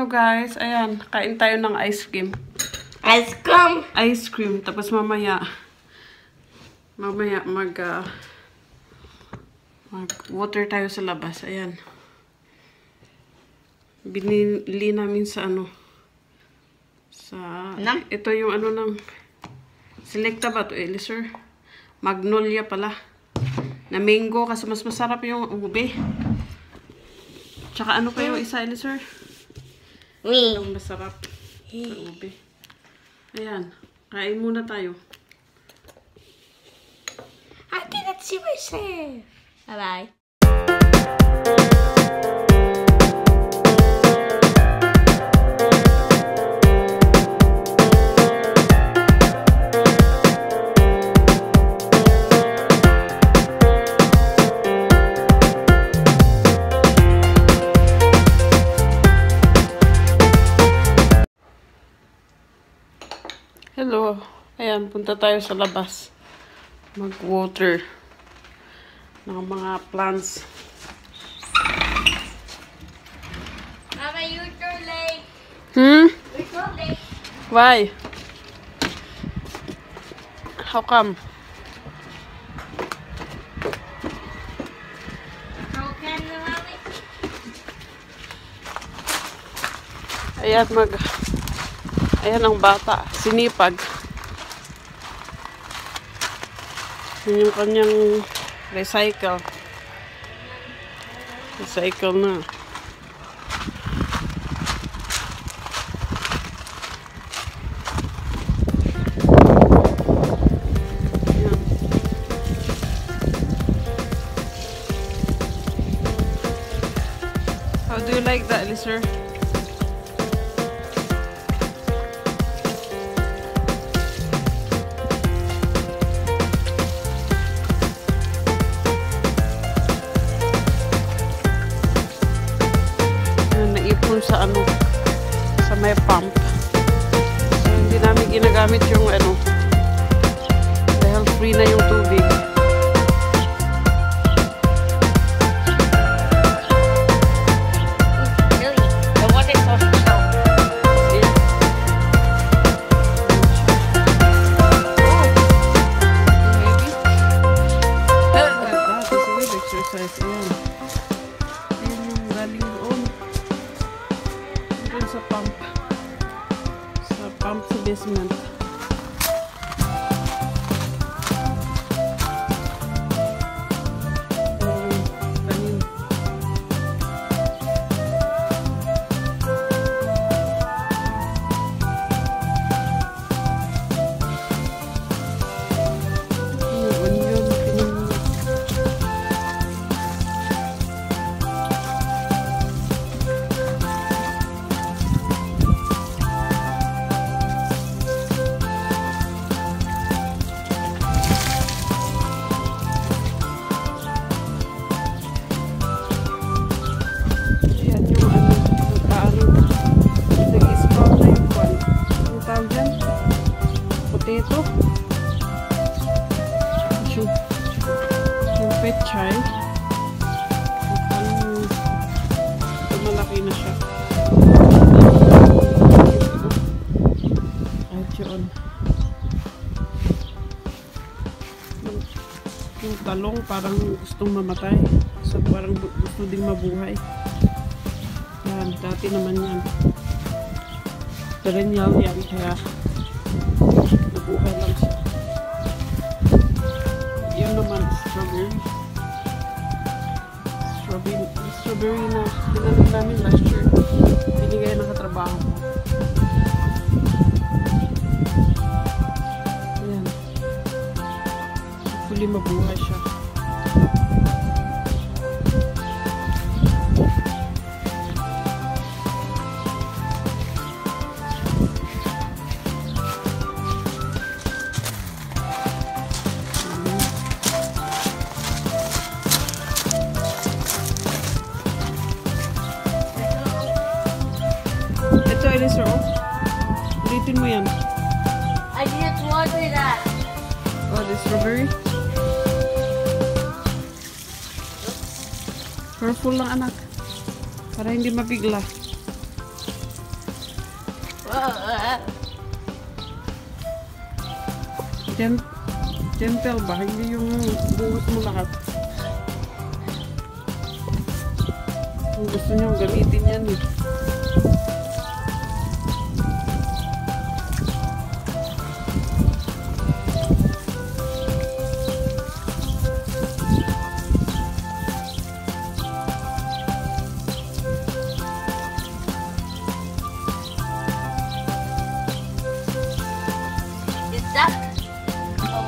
guys, ayan, kain tayo ng ice cream. Ice cream? Ice cream. Tapos mamaya mag-water tayo sa labas. Ayan. Binili namin sa ito yung ng Selecta ba ito, Elisir? Magnolia pala. Na mango kasi mas masarap yung ube. Tsaka ano pa yung isa, Elisir? Yung masarap sa ube. Ayan. Kain muna tayo. I cannot see myself. Bye-bye. Hello. Ayan, punta tayo sa labas. Mag-water ng mga plants. Mama, you're too late. You're too late. Why? How come? How can you, Mommy? Ayan ang bata. Sinipag. Yun yung kanyang recycle. Recycle na. Ayan. How do you like that, Elisir? Sa may pump. So, hindi namin ginagamit yung dahil free na yung tubig. Really? The water is so strong. Yeah. That's a good exercise. Ayan. Ayan yung galing doon. Sa pump sa basement. Tanim. Potato. Yung pechay. Malaki na siya. At yun. Yung talong parang gustong mamatay. So parang gusto ding mabuhay. Yan, dati naman yan. Perennial yan, kaya nabuhay lang siya. Yun naman, strawberry. Strawberry na tinanim namin last year. Binigay ng katrabaho ko. Ayan. Hopefully mabuhay siya. Ito, Elisir, ulitin mo yan. I didn't water that. Oh, the strawberry? Careful lang, anak. Para hindi mabigla. Gentle ba? Hindi yung buhos mo lahat. Kung gusto nyo gamitin yan eh.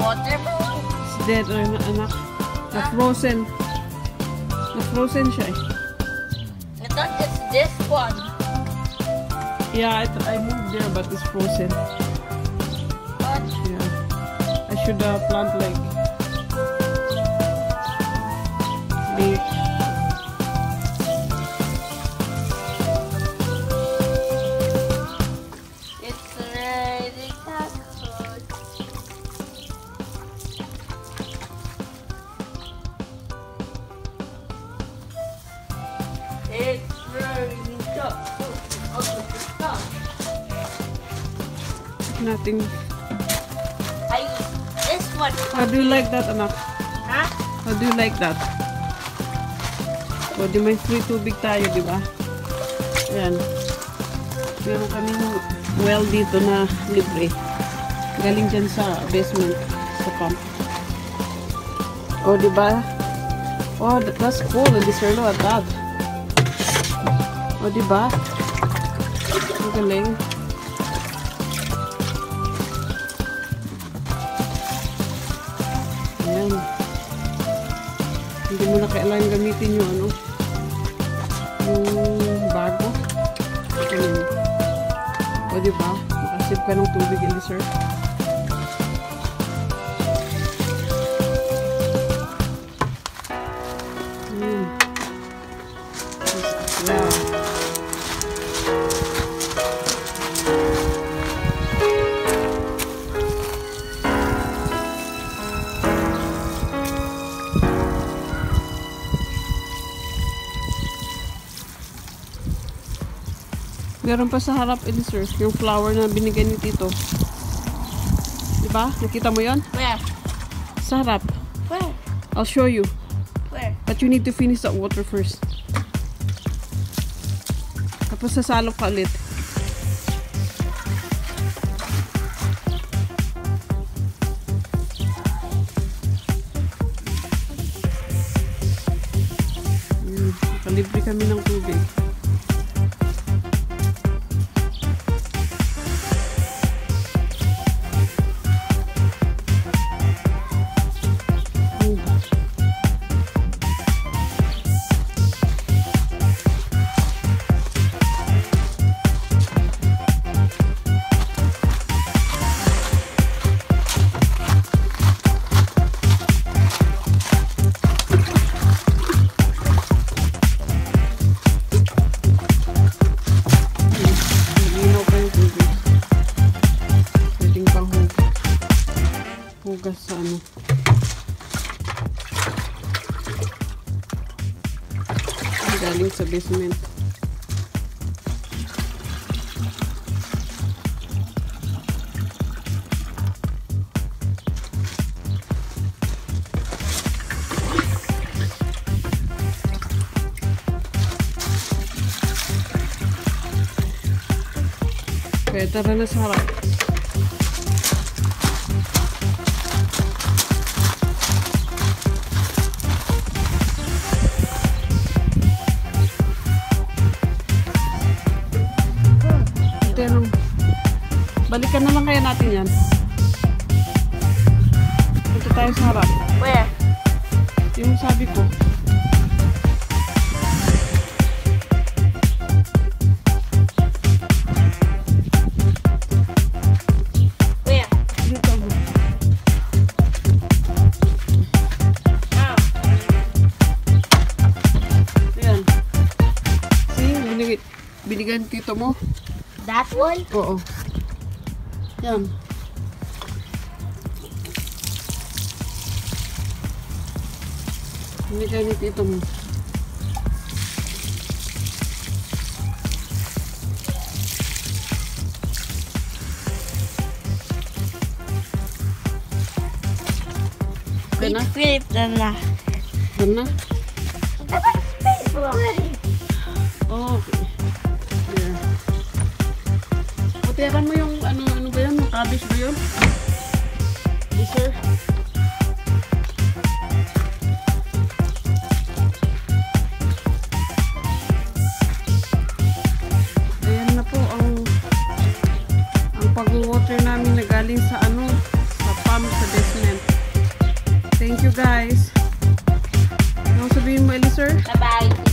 Water? Dead, anak. Na-frozen. Na-frozen siya eh. I thought it's this one. Yeah, I moved there but it's frozen. What? Yeah. I should plant like leaf. It's really cold. It's really cold. Nothing. I this one. How do you like that, anak? Huh? How do you like that? O, di may free tubig tayo, di ba? Ayan. Meron kaming well dito na libre. Galing dyan sa basement, sa pump. O, di ba? Oh, that's cool. Hindi sure at that. O, di ba? Ang galing. Ayan. Hindi mo na kailangan gamitin yung ano, yung bago. Ayan. O, diba? Makasip ka ng tubig, Eliezer. Yeah. Meron pa sa harap, Eliezer, yung flower na binigay ni Tito. Diba? Nakita mo yon? Where? Sa harap. Where? I'll show you. Where? But you need to finish that water first. Tapos sasalo ka ulit. Nakalibre kami ng tubig. Hugas sa ano. Galing sa basement. Kaya tara na sa harap. Balikan na lang kaya natin yan. Punta tayo sa harap. Where? Yung sabi ko. Where? Dito. Ayan. See? Binigyan Tito mo. That one? Oo. Yan. Binigyan ni Tito mo. Wait, na? Philip na. Doon na? I have space already. Oh, okay. Yeah. Putiran mo yung ano ba yun? Cabbage ba yun? Yes, sir. Ayan na po ang pag-water namin na galing sa sa pump sa basement. Thank you guys. Ano sabihin mo, Eli, sir? Bye-bye.